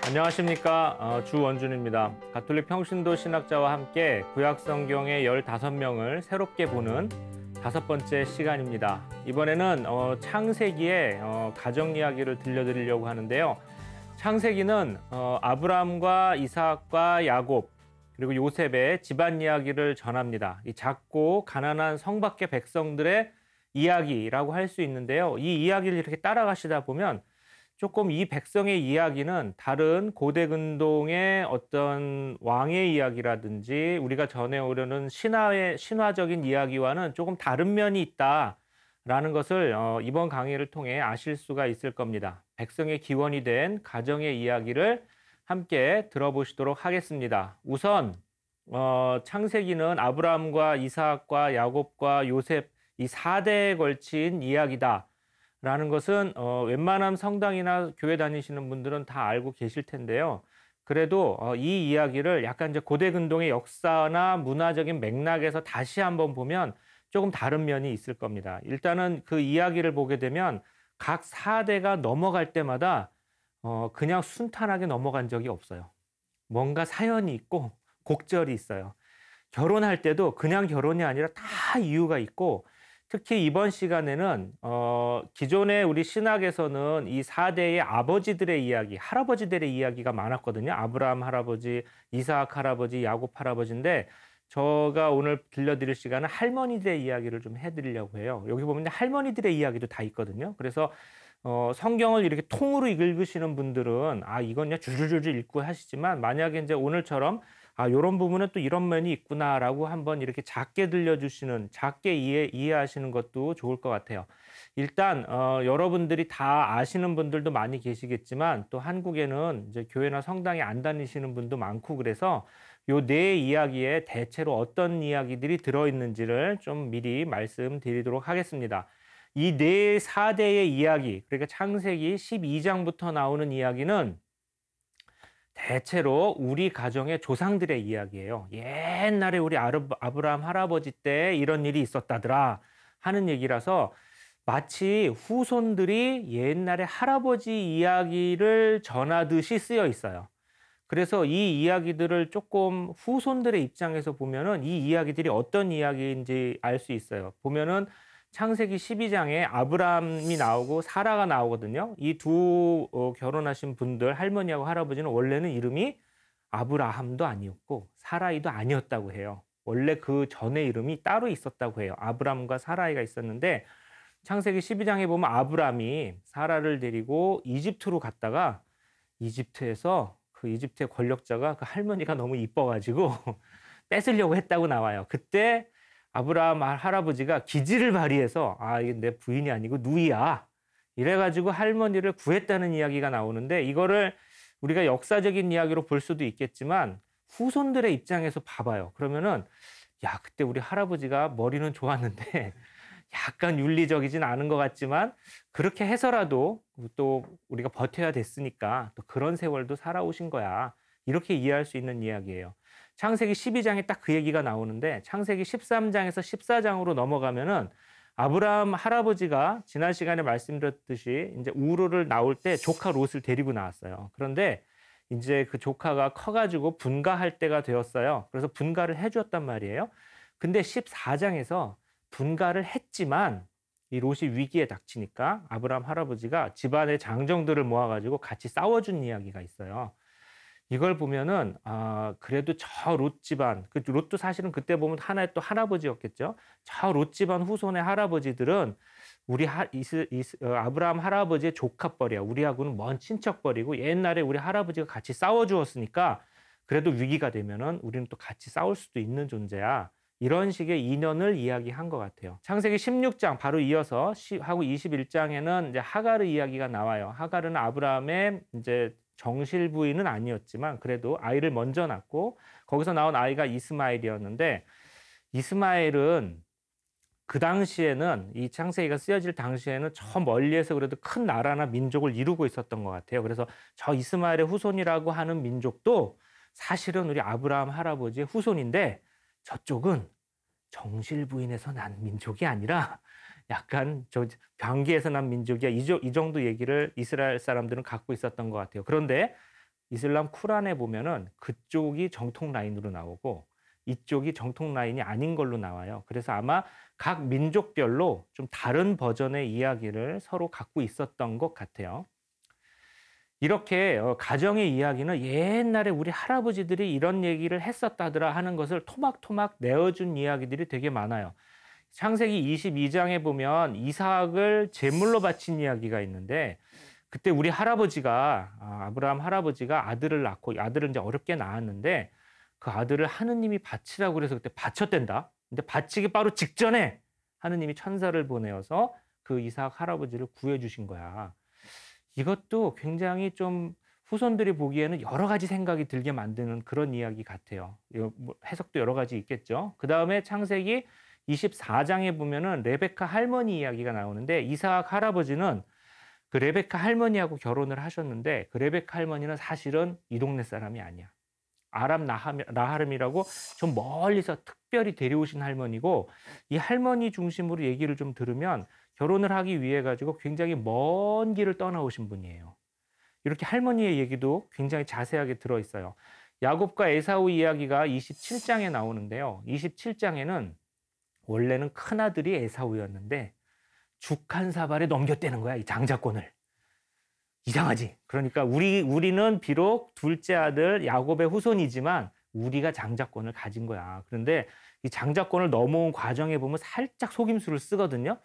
안녕하십니까. 주원준입니다. 가톨릭 평신도 신학자와 함께 구약 성경의 15명을 새롭게 보는 5번째 시간입니다. 이번에는 창세기의 가정 이야기를 들려드리려고 하는데요. 창세기는 아브라함과 이삭과 야곱 그리고 요셉의 집안 이야기를 전합니다. 이 작고 가난한 성밖의 백성들의 이야기라고 할 수 있는데요. 이 이야기를 이렇게 따라가시다 보면 조금 이 백성의 이야기는 다른 고대 근동의 어떤 왕의 이야기라든지 우리가 전해오려는 신화적인 이야기와는 조금 다른 면이 있다라는 것을 이번 강의를 통해 아실 수가 있을 겁니다. 백성의 기원이 된 가정의 이야기를 함께 들어보시도록 하겠습니다. 우선 창세기는 아브라함과 이삭과 야곱과 요셉 이 4대에 걸친 이야기다. 라는 것은 웬만한 성당이나 교회 다니시는 분들은 다 알고 계실 텐데요. 그래도 이 이야기를 약간 이제 고대 근동의 역사나 문화적인 맥락에서 다시 한번 보면 조금 다른 면이 있을 겁니다. 일단은 그 이야기를 보게 되면 각 4대가 넘어갈 때마다 그냥 순탄하게 넘어간 적이 없어요. 뭔가 사연이 있고 곡절이 있어요. 결혼할 때도 그냥 결혼이 아니라 다 이유가 있고 특히 이번 시간에는 기존의 우리 신학에서는 이 4대의 아버지들의 이야기, 할아버지들의 이야기가 많았거든요. 아브라함 할아버지, 이삭 할아버지, 야곱 할아버지인데 제가 오늘 들려드릴 시간은 할머니들의 이야기를 좀 해드리려고 해요. 여기 보면 할머니들의 이야기도 다 있거든요. 그래서 성경을 이렇게 통으로 읽으시는 분들은 이건 그냥 줄줄줄 읽고 하시지만 만약에 이제 오늘처럼 요런 부분은 또 이런 면이 있구나라고 한번 이렇게 작게 들려주시는, 작게 이해하시는 것도 좋을 것 같아요. 일단, 여러분들이 다 아시는 분들도 많이 계시겠지만 또 한국에는 이제 교회나 성당에 안 다니시는 분도 많고 그래서 요 네 이야기에 대체로 어떤 이야기들이 들어있는지를 좀 미리 말씀드리도록 하겠습니다. 이 네 4대의 이야기, 그러니까 창세기 12장부터 나오는 이야기는 대체로 우리 가정의 조상들의 이야기예요. 옛날에 우리 아브라함 할아버지 때 이런 일이 있었다더라 하는 얘기라서 마치 후손들이 옛날에 할아버지 이야기를 전하듯이 쓰여 있어요. 그래서 이 이야기들을 조금 후손들의 입장에서 보면은 이 이야기들이 어떤 이야기인지 알 수 있어요. 보면은 창세기 12장에 아브라함이 나오고 사라가 나오거든요. 이 두 결혼하신 분들 할머니하고 할아버지는 원래는 이름이 아브라함도 아니었고 사라이도 아니었다고 해요. 원래 그 전에 이름이 따로 있었다고 해요. 아브라함과 사라이가 있었는데 창세기 12장에 보면 아브라함이 사라를 데리고 이집트로 갔다가 이집트에서 그 이집트의 권력자가 그 할머니가 너무 이뻐가지고 뺏으려고 했다고 나와요. 그때 아브라함 할아버지가 기지를 발휘해서 이게 내 부인이 아니고 누이야. 이래가지고 할머니를 구했다는 이야기가 나오는데 이거를 우리가 역사적인 이야기로 볼 수도 있겠지만 후손들의 입장에서 봐봐요. 그러면은 그때 우리 할아버지가 머리는 좋았는데 약간 윤리적이진 않은 것 같지만 그렇게 해서라도 또 우리가 버텨야 됐으니까 또 그런 세월도 살아오신 거야. 이렇게 이해할 수 있는 이야기예요. 창세기 12장에 딱 그 얘기가 나오는데 창세기 13장에서 14장으로 넘어가면은 아브라함 할아버지가 지난 시간에 말씀드렸듯이 이제 우르를 나올 때 조카 롯을 데리고 나왔어요. 그런데 이제 그 조카가 커가지고 분가할 때가 되었어요. 그래서 분가를 해주었단 말이에요. 근데 14장에서 분가를 했지만 이 롯이 위기에 닥치니까 아브라함 할아버지가 집안의 장정들을 모아가지고 같이 싸워준 이야기가 있어요. 이걸 보면은 그래도 저 롯 집안, 그 롯도 사실은 그때 보면 하나의 또 할아버지였겠죠. 저 롯 집안 후손의 할아버지들은 우리 아브라함 할아버지의 조카뻘이야. 우리하고는 먼 친척뻘이고 옛날에 우리 할아버지가 같이 싸워주었으니까 그래도 위기가 되면은 우리는 또 같이 싸울 수도 있는 존재야. 이런 식의 인연을 이야기한 것 같아요. 창세기 16장 바로 이어서 하고 21장에는 이제 하가르 이야기가 나와요. 하가르는 아브라함의 이제 정실 부인은 아니었지만 그래도 아이를 먼저 낳고 거기서 나온 아이가 이스마엘이었는데 이스마엘은 그 당시에는 이 창세기가 쓰여질 당시에는 저 멀리에서 그래도 큰 나라나 민족을 이루고 있었던 것 같아요. 그래서 저 이스마엘의 후손이라고 하는 민족도 사실은 우리 아브라함 할아버지의 후손인데 저쪽은 정실 부인에서 난 민족이 아니라 약간 방기에서 난 민족이야. 이 정도 얘기를 이스라엘 사람들은 갖고 있었던 것 같아요. 그런데 이슬람 쿠란에 보면은 그쪽이 정통 라인으로 나오고 이쪽이 정통 라인이 아닌 걸로 나와요. 그래서 아마 각 민족별로 좀 다른 버전의 이야기를 서로 갖고 있었던 것 같아요. 이렇게 가정의 이야기는 옛날에 우리 할아버지들이 이런 얘기를 했었다더라 하는 것을 토막토막 내어준 이야기들이 되게 많아요. 창세기 22장에 보면 이삭을 제물로 바친 이야기가 있는데 그때 우리 할아버지가 아브라함 할아버지가 아들을 낳고 아들을 이제 어렵게 낳았는데 그 아들을 하느님이 바치라고 그래서 그때 바쳤댄다. 근데 바치기 바로 직전에 하느님이 천사를 보내어서 그 이삭 할아버지를 구해 주신 거야. 이것도 굉장히 좀 후손들이 보기에는 여러 가지 생각이 들게 만드는 그런 이야기 같아요. 뭐 해석도 여러 가지 있겠죠. 그다음에 창세기 24장에 보면은 레베카 할머니 이야기가 나오는데 이삭 할아버지는 그 레베카 할머니하고 결혼을 하셨는데 그 레베카 할머니는 사실은 이 동네 사람이 아니야. 아람 나하름이라고 좀 멀리서 특별히 데려오신 할머니고 이 할머니 중심으로 얘기를 좀 들으면 결혼을 하기 위해 가지고 굉장히 먼 길을 떠나오신 분이에요. 이렇게 할머니의 얘기도 굉장히 자세하게 들어 있어요. 야곱과 에사우 이야기가 27장에 나오는데요. 27장에는 원래는 큰아들이 에사우였는데 죽 한 사발에 넘겼다는 거야, 이 장자권을. 이상하지? 그러니까 우리는 비록 둘째 아들 야곱의 후손이지만 우리가 장자권을 가진 거야. 그런데 이 장자권을 넘어온 과정에 보면 살짝 속임수를 쓰거든요.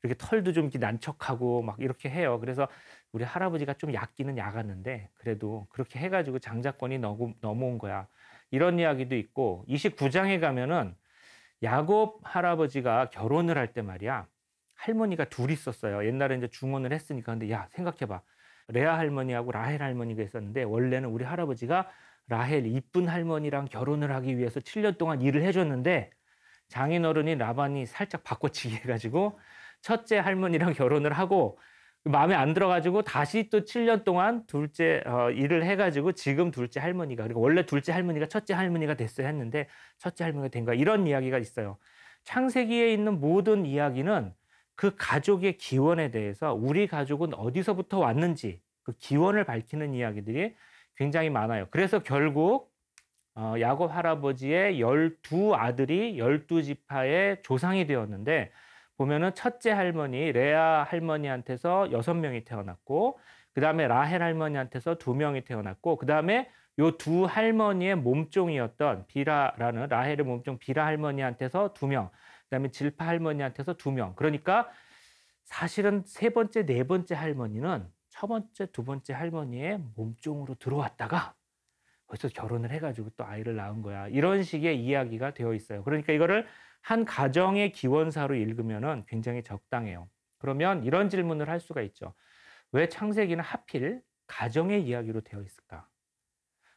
이렇게 털도 좀 이렇게 난척하고 막 이렇게 해요. 그래서 우리 할아버지가 좀 약기는 약았는데 그래도 그렇게 해가지고 장자권이 넘어온 거야. 이런 이야기도 있고 29장에 가면은 야곱 할아버지가 결혼을 할 때 말이야. 할머니가 둘이 있었어요. 옛날에 이제 중혼을 했으니까. 근데 야, 생각해봐. 레아 할머니하고 라헬 할머니가 있었는데 원래는 우리 할아버지가 라헬 이쁜 할머니랑 결혼을 하기 위해서 7년 동안 일을 해줬는데 장인어른이 라반이 살짝 바꿔치기 해가지고 첫째 할머니랑 결혼을 하고 마음에 안 들어가지고 다시 또 7년 동안 둘째 일을 해가지고 지금 둘째 할머니가 그리고 원래 둘째 할머니가 첫째 할머니가 됐어야 했는데 첫째 할머니가 된 거야. 이런 이야기가 있어요. 창세기에 있는 모든 이야기는 그 가족의 기원에 대해서 우리 가족은 어디서부터 왔는지 그 기원을 밝히는 이야기들이 굉장히 많아요. 그래서 결국 야곱 할아버지의 12아들이 12지파의 조상이 되었는데 보면은 첫째 할머니 레아 할머니한테서 6명이 태어났고 그다음에 라헬 할머니한테서 2명이 태어났고 그다음에 요 두 할머니의 몸종이었던 비라라는 라헬의 몸종 비라 할머니한테서 2명 그다음에 질파 할머니한테서 2명. 그러니까 사실은 세 번째, 네 번째 할머니는 첫 번째, 두 번째 할머니의 몸종으로 들어왔다가 거기서 결혼을 해가지고 또 아이를 낳은 거야. 이런 식의 이야기가 되어 있어요. 그러니까 이거를 한 가정의 기원사로 읽으면은 굉장히 적당해요. 그러면 이런 질문을 할 수가 있죠. 왜 창세기는 하필 가정의 이야기로 되어 있을까?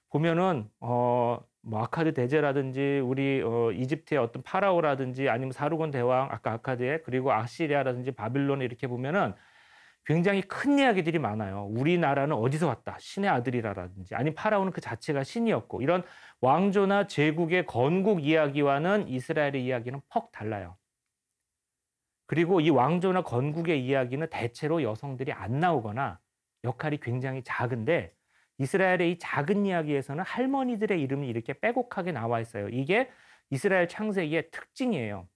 보면은 뭐 아카드 대제라든지 우리 이집트의 어떤 파라오라든지 아니면 사르곤 대왕 아까 아카드에 그리고 아시리아라든지 바빌론에 이렇게 보면은 굉장히 큰 이야기들이 많아요. 우리나라는 어디서 왔다. 신의 아들이라든지 아니면 파라오는 그 자체가 신이었고 이런 왕조나 제국의 건국 이야기와는 이스라엘의 이야기는 퍽 달라요. 그리고 이 왕조나 건국의 이야기는 대체로 여성들이 안 나오거나 역할이 굉장히 작은데 이스라엘의 이 작은 이야기에서는 할머니들의 이름이 이렇게 빼곡하게 나와 있어요. 이게 이스라엘 창세기의 특징이에요.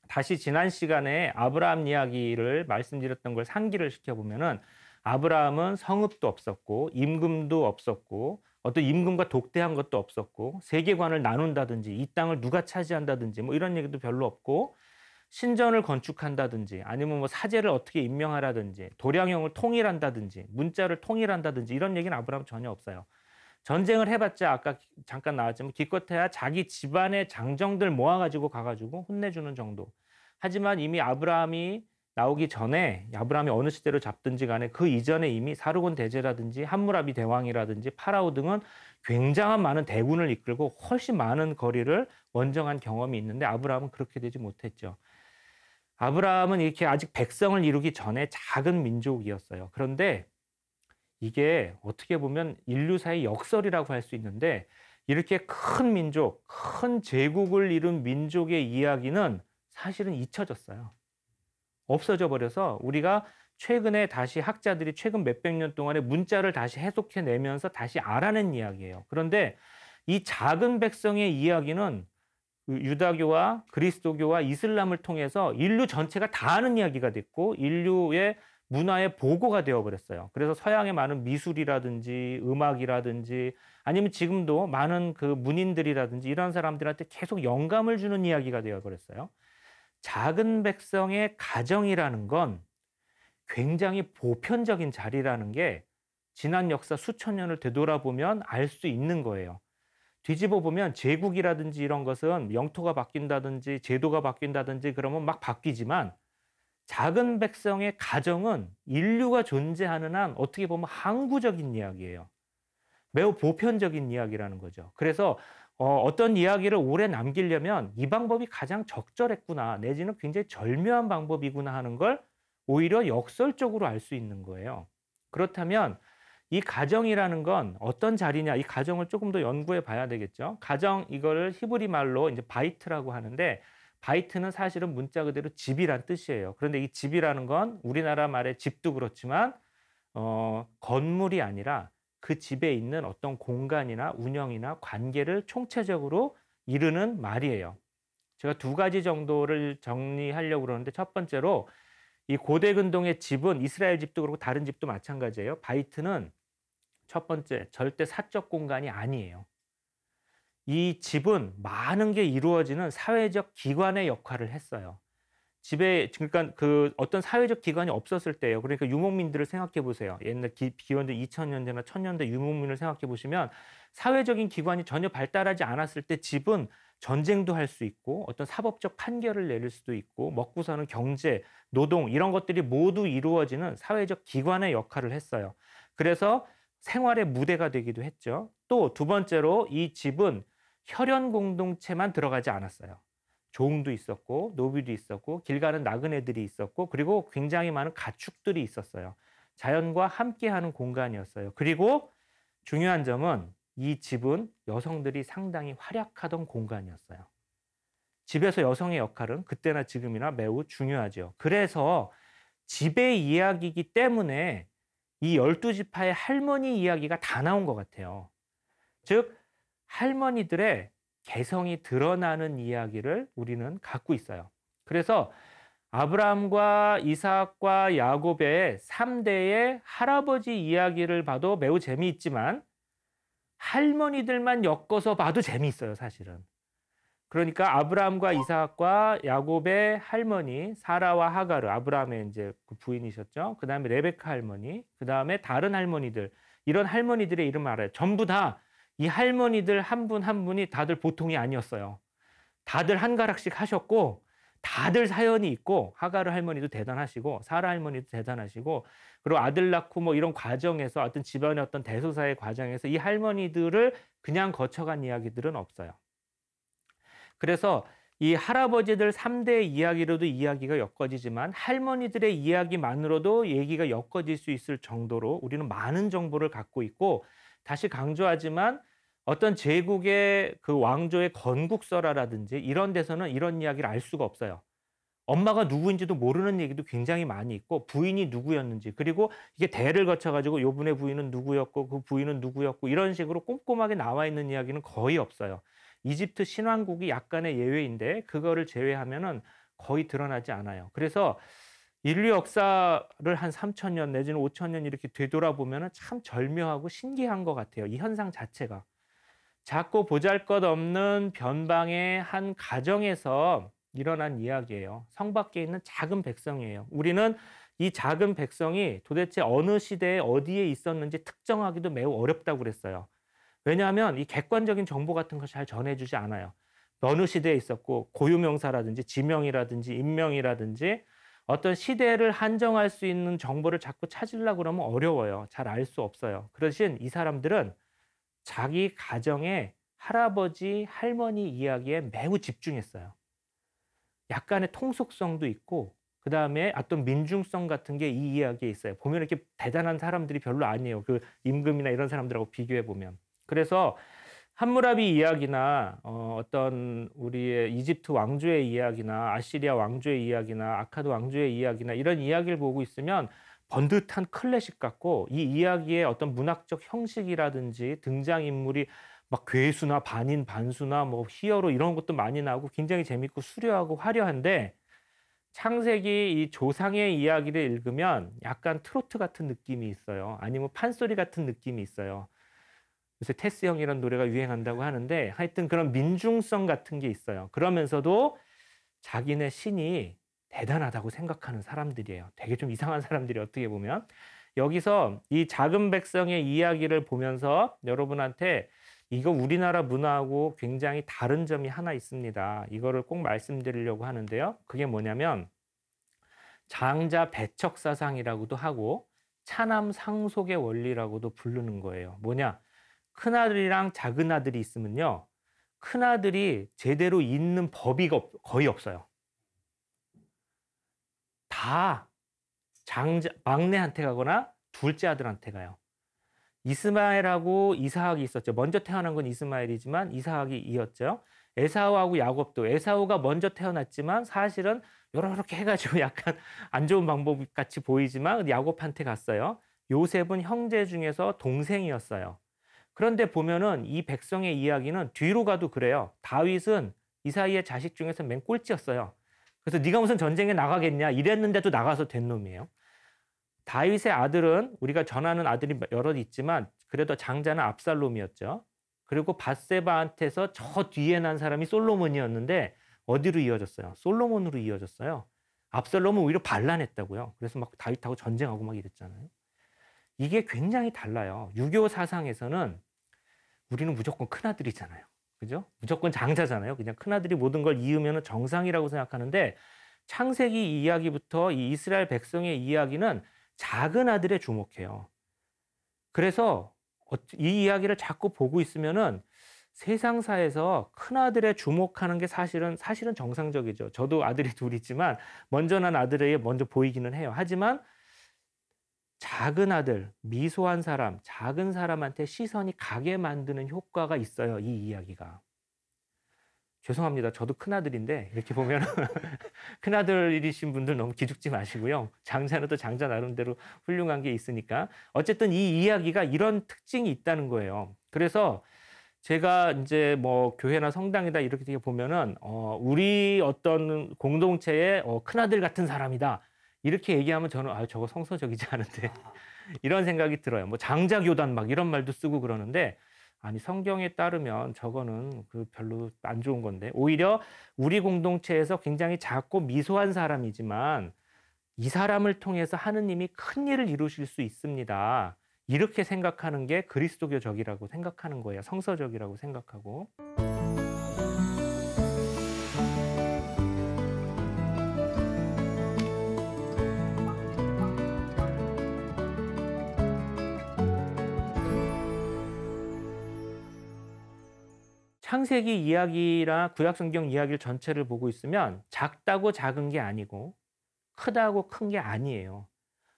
다시 지난 시간에 아브라함 이야기를 말씀드렸던 걸 상기를 시켜보면은 아브라함은 성읍도 없었고 임금도 없었고 어떤 임금과 독대한 것도 없었고 세계관을 나눈다든지 이 땅을 누가 차지한다든지 뭐 이런 얘기도 별로 없고 신전을 건축한다든지 아니면 뭐 사제를 어떻게 임명하라든지 도량형을 통일한다든지 문자를 통일한다든지 이런 얘기는 아브라함 전혀 없어요. 전쟁을 해봤자 아까 잠깐 나왔지만 기껏해야 자기 집안의 장정들 모아가지고 가가지고 혼내주는 정도. 하지만 이미 아브라함이 나오기 전에 아브라함이 어느 시대로 잡든지 간에 그 이전에 이미 사르곤 대제라든지 함무라비 대왕이라든지 파라오 등은 굉장한 많은 대군을 이끌고 훨씬 많은 거리를 원정한 경험이 있는데 아브라함은 그렇게 되지 못했죠. 아브라함은 이렇게 아직 백성을 이루기 전에 작은 민족이었어요. 그런데 이게 어떻게 보면 인류사의 역설이라고 할 수 있는데 이렇게 큰 민족, 큰 제국을 이룬 민족의 이야기는 사실은 잊혀졌어요. 없어져 버려서 우리가 최근에 다시 학자들이 최근 몇백 년 동안의 문자를 다시 해석해 내면서 다시 알아낸 이야기예요. 그런데 이 작은 백성의 이야기는 그 유다교와 그리스도교와 이슬람을 통해서 인류 전체가 다 아는 이야기가 됐고 인류의 문화의 보고가 되어 버렸어요. 그래서 서양의 많은 미술이라든지 음악이라든지 아니면 지금도 많은 그 문인들이라든지 이런 사람들한테 계속 영감을 주는 이야기가 되어 버렸어요. 작은 백성의 가정이라는 건 굉장히 보편적인 자리라는 게 지난 역사 수천 년을 되돌아보면 알 수 있는 거예요. 뒤집어 보면 제국이라든지 이런 것은 영토가 바뀐다든지 제도가 바뀐다든지 그러면 막 바뀌지만 작은 백성의 가정은 인류가 존재하는 한 어떻게 보면 항구적인 이야기예요. 매우 보편적인 이야기라는 거죠. 그래서 어떤 이야기를 오래 남기려면 이 방법이 가장 적절했구나 내지는 굉장히 절묘한 방법이구나 하는 걸 오히려 역설적으로 알 수 있는 거예요. 그렇다면 이 가정이라는 건 어떤 자리냐 이 가정을 조금 더 연구해 봐야 되겠죠. 가정 이거를 히브리 말로 이제 바이트라고 하는데 바이트는 사실은 문자 그대로 집이란 뜻이에요. 그런데 이 집이라는 건 우리나라 말의 집도 그렇지만 건물이 아니라 그 집에 있는 어떤 공간이나 운영이나 관계를 총체적으로 이루는 말이에요. 제가 두 가지 정도를 정리하려고 그러는데 첫 번째로 이 고대 근동의 집은 이스라엘 집도 그렇고 다른 집도 마찬가지예요. 바이트는 첫 번째 절대 사적 공간이 아니에요. 이 집은 많은 게 이루어지는 사회적 기관의 역할을 했어요. 집에 그러니까 그 어떤 사회적 기관이 없었을 때예요. 그러니까 유목민들을 생각해 보세요. 옛날 기원전 2000년대나 1000년대 유목민을 생각해 보시면 사회적인 기관이 전혀 발달하지 않았을 때 집은 전쟁도 할 수 있고 어떤 사법적 판결을 내릴 수도 있고 먹고 사는 경제, 노동 이런 것들이 모두 이루어지는 사회적 기관의 역할을 했어요. 그래서 생활의 무대가 되기도 했죠. 또 두 번째로 이 집은 혈연 공동체만 들어가지 않았어요. 종도 있었고 노비도 있었고 길 가는 나그네들이 있었고 그리고 굉장히 많은 가축들이 있었어요. 자연과 함께하는 공간이었어요. 그리고 중요한 점은 이 집은 여성들이 상당히 활약하던 공간이었어요. 집에서 여성의 역할은 그때나 지금이나 매우 중요하죠. 그래서 집의 이야기이기 때문에 이 12지파의 할머니 이야기가 다 나온 것 같아요. 즉 할머니들의 개성이 드러나는 이야기를 우리는 갖고 있어요. 그래서 아브라함과 이삭과 야곱의 3대의 할아버지 이야기를 봐도 매우 재미있지만 할머니들만 엮어서 봐도 재미있어요, 사실은. 그러니까 아브라함과 이삭과 야곱의 할머니 사라와 하가르, 아브라함의 이제 그 부인이셨죠. 그다음에 레베카 할머니, 그다음에 다른 할머니들, 이런 할머니들의 이름을 알아요. 전부 다 이 할머니들 한 분 한 분이 다들 보통이 아니었어요. 다들 한 가락씩 하셨고 다들 사연이 있고 하가르 할머니도 대단하시고 사라 할머니도 대단하시고 그리고 아들 낳고 뭐 이런 과정에서 어떤 집안의 어떤 대소사의 과정에서 이 할머니들을 그냥 거쳐간 이야기들은 없어요. 그래서 이 할아버지들 3대 이야기로도 이야기가 엮어지지만 할머니들의 이야기만으로도 얘기가 엮어질 수 있을 정도로 우리는 많은 정보를 갖고 있고 다시 강조하지만 어떤 제국의 그 왕조의 건국설화라든지 이런 데서는 이런 이야기를 알 수가 없어요. 엄마가 누구인지도 모르는 얘기도 굉장히 많이 있고 부인이 누구였는지 그리고 이게 대를 거쳐가지고 요분의 부인은 누구였고 그 부인은 누구였고 이런 식으로 꼼꼼하게 나와 있는 이야기는 거의 없어요. 이집트 신왕국이 약간의 예외인데 그거를 제외하면은 거의 드러나지 않아요. 그래서 인류 역사를 한 3000년 내지는 5000년 이렇게 되돌아보면은 참 절묘하고 신기한 것 같아요. 이 현상 자체가. 작고 보잘것없는 변방의 한 가정에서 일어난 이야기예요. 성 밖에 있는 작은 백성이에요. 우리는 이 작은 백성이 도대체 어느 시대에 어디에 있었는지 특정하기도 매우 어렵다고 그랬어요. 왜냐하면 이 객관적인 정보 같은 걸 잘 전해주지 않아요. 어느 시대에 있었고 고유명사라든지 지명이라든지 인명이라든지 어떤 시대를 한정할 수 있는 정보를 자꾸 찾으려고 그러면 어려워요. 잘 알 수 없어요. 그 대신 이 사람들은 자기 가정의 할아버지, 할머니 이야기에 매우 집중했어요. 약간의 통속성도 있고 그다음에 어떤 민중성 같은 게 이 이야기에 있어요. 보면 이렇게 대단한 사람들이 별로 아니에요. 그 임금이나 이런 사람들하고 비교해 보면. 그래서 함무라비 이야기나 어떤 우리의 이집트 왕조의 이야기나 아시리아 왕조의 이야기나 아카드 왕조의 이야기나 이런 이야기를 보고 있으면 번듯한 클래식 같고 이 이야기의 어떤 문학적 형식이라든지 등장인물이 막 괴수나 반인 반수나 뭐 히어로 이런 것도 많이 나오고 굉장히 재밌고 수려하고 화려한데 창세기 이 조상의 이야기를 읽으면 약간 트로트 같은 느낌이 있어요. 아니면 판소리 같은 느낌이 있어요. 요새 테스 형이라는 노래가 유행한다고 하는데 하여튼 그런 민중성 같은 게 있어요. 그러면서도 자기네 신이 대단하다고 생각하는 사람들이에요. 되게 좀 이상한 사람들이 어떻게 보면. 여기서 이 작은 백성의 이야기를 보면서 여러분한테 이거 우리나라 문화하고 굉장히 다른 점이 하나 있습니다. 이거를 꼭 말씀드리려고 하는데요. 그게 뭐냐면 장자 배척 사상이라고도 하고 차남 상속의 원리라고도 부르는 거예요. 뭐냐? 큰아들이랑 작은아들이 있으면요. 큰아들이 제대로 있는 법이 거의 없어요. 다 막내한테 가거나 둘째 아들한테 가요. 이스마엘하고 이삭이 있었죠. 먼저 태어난 건 이스마엘이지만 이삭이 이었죠. 에사우하고 야곱도 에사우가 먼저 태어났지만 사실은 요렇게 해가지고 약간 안 좋은 방법 같이 보이지만 야곱한테 갔어요. 요셉은 형제 중에서 동생이었어요. 그런데 보면은 이 백성의 이야기는 뒤로 가도 그래요. 다윗은 이사이의 자식 중에서 맨 꼴찌였어요. 그래서 네가 무슨 전쟁에 나가겠냐 이랬는데도 나가서 된 놈이에요. 다윗의 아들은 우리가 전하는 아들이 여럿 있지만 그래도 장자는 압살롬이었죠. 그리고 밧세바한테서 저 뒤에 난 사람이 솔로몬이었는데 어디로 이어졌어요? 솔로몬으로 이어졌어요. 압살롬은 오히려 반란했다고요. 그래서 막 다윗하고 전쟁하고 막 이랬잖아요. 이게 굉장히 달라요. 유교 사상에서는 우리는 무조건 큰아들이잖아요. 그죠? 무조건 장자잖아요. 그냥 큰아들이 모든 걸 이으면 정상이라고 생각하는데 창세기 이야기부터 이 이스라엘 백성의 이야기는 작은 아들에 주목해요. 그래서 이 이야기를 자꾸 보고 있으면은 세상사에서 큰아들에 주목하는 게 사실은 정상적이죠. 저도 아들이 둘이지만 먼저 난 아들에게 먼저 보이기는 해요. 하지만 작은 아들, 미소한 사람, 작은 사람한테 시선이 가게 만드는 효과가 있어요. 이 이야기가. 죄송합니다. 저도 큰아들인데 이렇게 보면 큰아들이신 분들 너무 기죽지 마시고요. 장자는 또 장자 나름대로 훌륭한 게 있으니까. 어쨌든 이 이야기가 이런 특징이 있다는 거예요. 그래서 제가 이제 뭐 교회나 성당이다 이렇게 보면은 우리 어떤 공동체의 큰아들 같은 사람이다. 이렇게 얘기하면 저는 저거 성서적이지 않은데 이런 생각이 들어요. 뭐 장자교단 막 이런 말도 쓰고 그러는데 아니 성경에 따르면 저거는 별로 안 좋은 건데 오히려 우리 공동체에서 굉장히 작고 미소한 사람이지만 이 사람을 통해서 하느님이 큰 일을 이루실 수 있습니다. 이렇게 생각하는 게 그리스도교적이라고 생각하는 거예요. 성서적이라고 생각하고. 창세기 이야기나 구약성경 이야기를 전체를 보고 있으면 작다고 작은 게 아니고 크다고 큰 게 아니에요.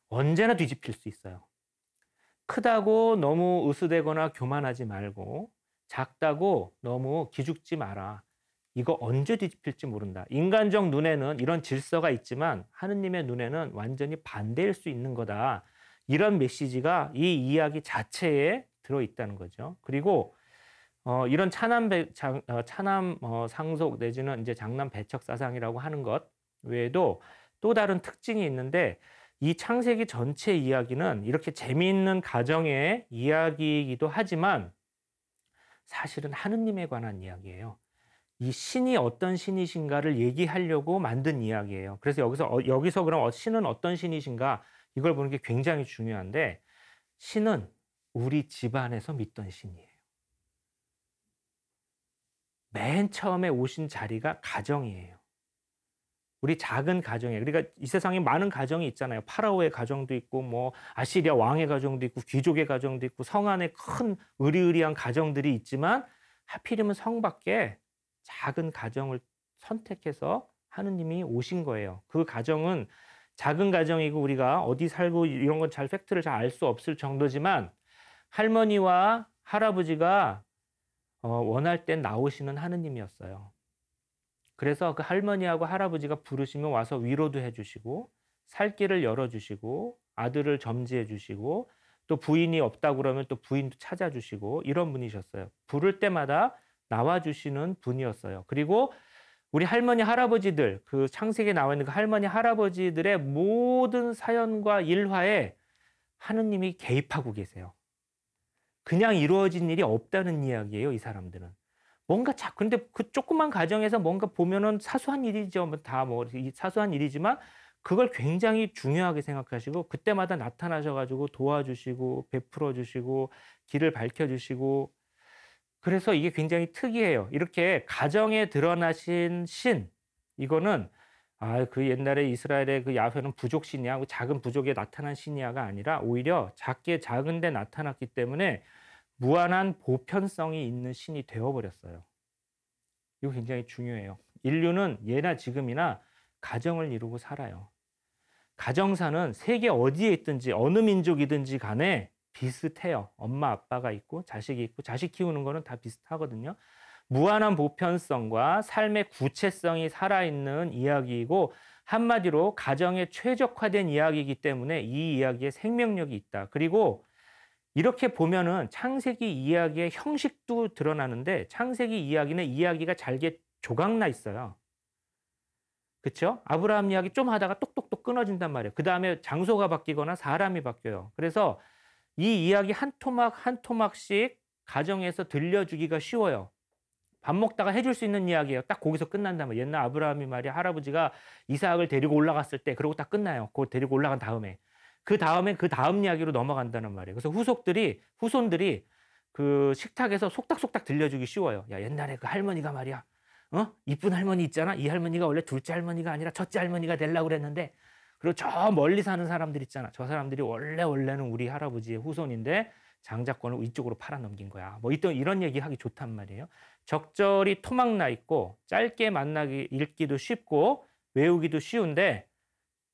언제나 뒤집힐 수 있어요. 크다고 너무 으스대거나 교만하지 말고 작다고 너무 기죽지 마라. 이거 언제 뒤집힐지 모른다. 인간적 눈에는 이런 질서가 있지만 하느님의 눈에는 완전히 반대일 수 있는 거다. 이런 메시지가 이 이야기 자체에 들어있다는 거죠. 그리고 이런 차남 상속 내지는 이제 장남 배척 사상이라고 하는 것 외에도 또 다른 특징이 있는데 이 창세기 전체 이야기는 이렇게 재미있는 가정의 이야기이기도 하지만 사실은 하느님에 관한 이야기예요. 이 신이 어떤 신이신가를 얘기하려고 만든 이야기예요. 그래서 여기서 그럼 신은 어떤 신이신가 이걸 보는 게 굉장히 중요한데 신은 우리 집안에서 믿던 신이에요. 맨 처음에 오신 자리가 가정이에요. 우리 작은 가정이에요. 그러니까 이 세상에 많은 가정이 있잖아요. 파라오의 가정도 있고 뭐 아시리아 왕의 가정도 있고 귀족의 가정도 있고 성 안에 큰 으리으리한 가정들이 있지만 하필이면 성 밖에 작은 가정을 선택해서 하느님이 오신 거예요. 그 가정은 작은 가정이고 우리가 어디 살고 이런 건 잘 팩트를 잘 알 수 없을 정도지만 할머니와 할아버지가 원할 땐 나오시는 하느님이었어요. 그래서 그 할머니하고 할아버지가 부르시면 와서 위로도 해주시고 살 길을 열어주시고 아들을 점지해 주시고 또 부인이 없다 그러면 또 부인도 찾아주시고 이런 분이셨어요. 부를 때마다 나와주시는 분이었어요. 그리고 우리 할머니, 할아버지들 그 창세기에 나와 있는 그 할머니, 할아버지들의 모든 사연과 일화에 하느님이 개입하고 계세요. 그냥 이루어진 일이 없다는 이야기예요, 이 사람들은. 뭔가 근데 그 조그만 가정에서 뭔가 보면은 사소한 일이죠. 사소한 일이지만 그걸 굉장히 중요하게 생각하시고 그때마다 나타나셔 가지고 도와주시고 베풀어 주시고 길을 밝혀 주시고 그래서 이게 굉장히 특이해요. 이렇게 가정에 드러나신 신 이거는 그 옛날에 이스라엘의 그 야훼는 부족 신이야. 그 작은 부족에 나타난 신이야가 아니라 오히려 작은 데 나타났기 때문에 무한한 보편성이 있는 신이 되어 버렸어요. 이거 굉장히 중요해요. 인류는 예나 지금이나 가정을 이루고 살아요. 가정사는 세계 어디에 있든지 어느 민족이든지 간에 비슷해요. 엄마 아빠가 있고 자식이 있고 자식 키우는 거는 다 비슷하거든요. 무한한 보편성과 삶의 구체성이 살아있는 이야기이고 한마디로 가정에 최적화된 이야기이기 때문에 이 이야기에 생명력이 있다. 그리고 이렇게 보면은 창세기 이야기의 형식도 드러나는데 창세기 이야기는 이야기가 잘게 조각나 있어요. 그쵸? 아브라함 이야기 좀 하다가 똑똑똑 끊어진단 말이에요. 그다음에 장소가 바뀌거나 사람이 바뀌어요. 그래서 이 이야기 한 토막 한 토막씩 가정에서 들려주기가 쉬워요. 밥 먹다가 해줄 수 있는 이야기예요. 딱 거기서 끝난단 말이에요. 옛날 아브라함이 말이야 할아버지가 이삭을 데리고 올라갔을 때 그러고 딱 끝나요. 그거 데리고 올라간 다음에. 그 다음 이야기로 넘어간다는 말이에요. 그래서 후손들이 그 식탁에서 속닥속닥 들려주기 쉬워요. 야, 옛날에 그 할머니가 말이야. 이쁜 할머니 있잖아. 이 할머니가 원래 둘째 할머니가 아니라 첫째 할머니가 되려고 그랬는데 그리고 저 멀리 사는 사람들 있잖아. 저 사람들이 원래는 우리 할아버지의 후손인데 장자권을 이쪽으로 팔아넘긴 거야. 뭐 이런 얘기하기 좋단 말이에요. 적절히 토막 나 있고 짧게 읽기도 쉽고 외우기도 쉬운데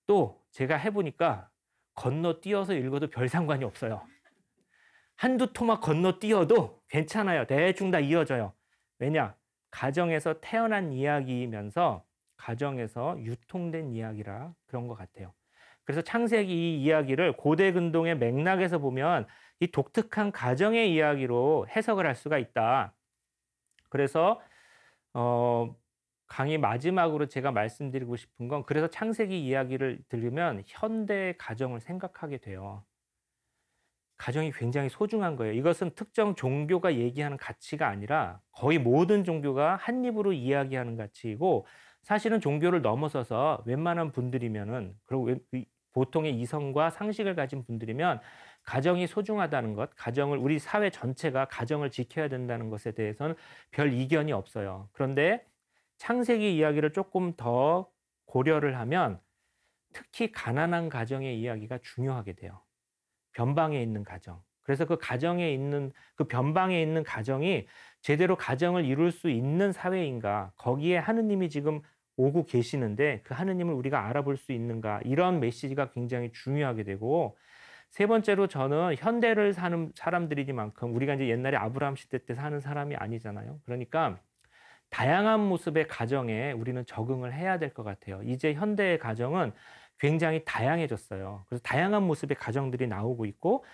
또 제가 해보니까 건너뛰어서 읽어도 별 상관이 없어요. 한두 토막 건너뛰어도 괜찮아요. 대충 다 이어져요. 왜냐? 가정에서 태어난 이야기이면서 가정에서 유통된 이야기라 그런 것 같아요. 그래서 창세기 이 이야기를 고대 근동의 맥락에서 보면 이 독특한 가정의 이야기로 해석을 할 수가 있다. 그래서 강의 마지막으로 제가 말씀드리고 싶은 건 그래서 창세기 이야기를 들으면 현대의 가정을 생각하게 돼요. 가정이 굉장히 소중한 거예요. 이것은 특정 종교가 얘기하는 가치가 아니라 거의 모든 종교가 한 입으로 이야기하는 가치이고 사실은 종교를 넘어서서 웬만한 분들이면은 그리고 보통의 이성과 상식을 가진 분들이면 가정이 소중하다는 것, 우리 사회 전체가 가정을 지켜야 된다는 것에 대해서는 별 이견이 없어요. 그런데 창세기 이야기를 조금 더 고려를 하면 특히 가난한 가정의 이야기가 중요하게 돼요. 변방에 있는 가정. 그래서 그 변방에 있는 가정이 제대로 가정을 이룰 수 있는 사회인가? 거기에 하느님이 지금 오고 계시는데 그 하느님을 우리가 알아볼 수 있는가? 이런 메시지가 굉장히 중요하게 되고 세 번째로 저는 현대를 사는 사람들이니만큼 우리가 이제 옛날에 아브라함 시대 때 사는 사람이 아니잖아요. 그러니까 다양한 모습의 가정에 우리는 적응을 해야 될 것 같아요. 이제 현대의 가정은 굉장히 다양해졌어요. 그래서 다양한 모습의 가정들이 나오고 있고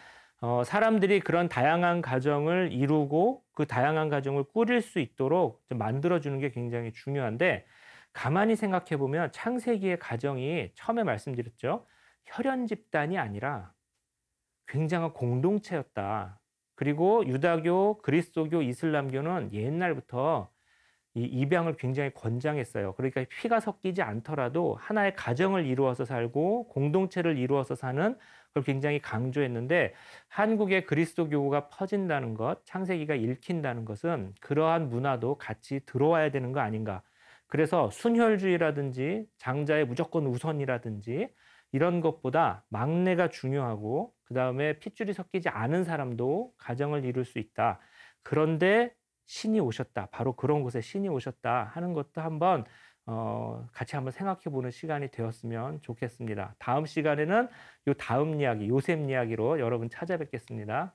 사람들이 그런 다양한 가정을 이루고 그 다양한 가정을 꾸릴 수 있도록 좀 만들어주는 게 굉장히 중요한데 가만히 생각해 보면 창세기의 가정이 처음에 말씀드렸죠. 혈연 집단이 아니라 굉장한 공동체였다. 그리고 유다교, 그리스도교, 이슬람교는 옛날부터 이 입양을 굉장히 권장했어요. 그러니까 피가 섞이지 않더라도 하나의 가정을 이루어서 살고 공동체를 이루어서 사는 걸 굉장히 강조했는데 한국의 그리스도교가 퍼진다는 것, 창세기가 읽힌다는 것은 그러한 문화도 같이 들어와야 되는 거 아닌가. 그래서 순혈주의라든지 장자의 무조건 우선이라든지 이런 것보다 막내가 중요하고 그다음에 핏줄이 섞이지 않은 사람도 가정을 이룰 수 있다. 그런데 신이 오셨다. 바로 그런 곳에 신이 오셨다 하는 것도 한번 같이 한번 생각해 보는 시간이 되었으면 좋겠습니다. 다음 시간에는 요 다음 이야기, 요셉 이야기로 여러분 찾아뵙겠습니다.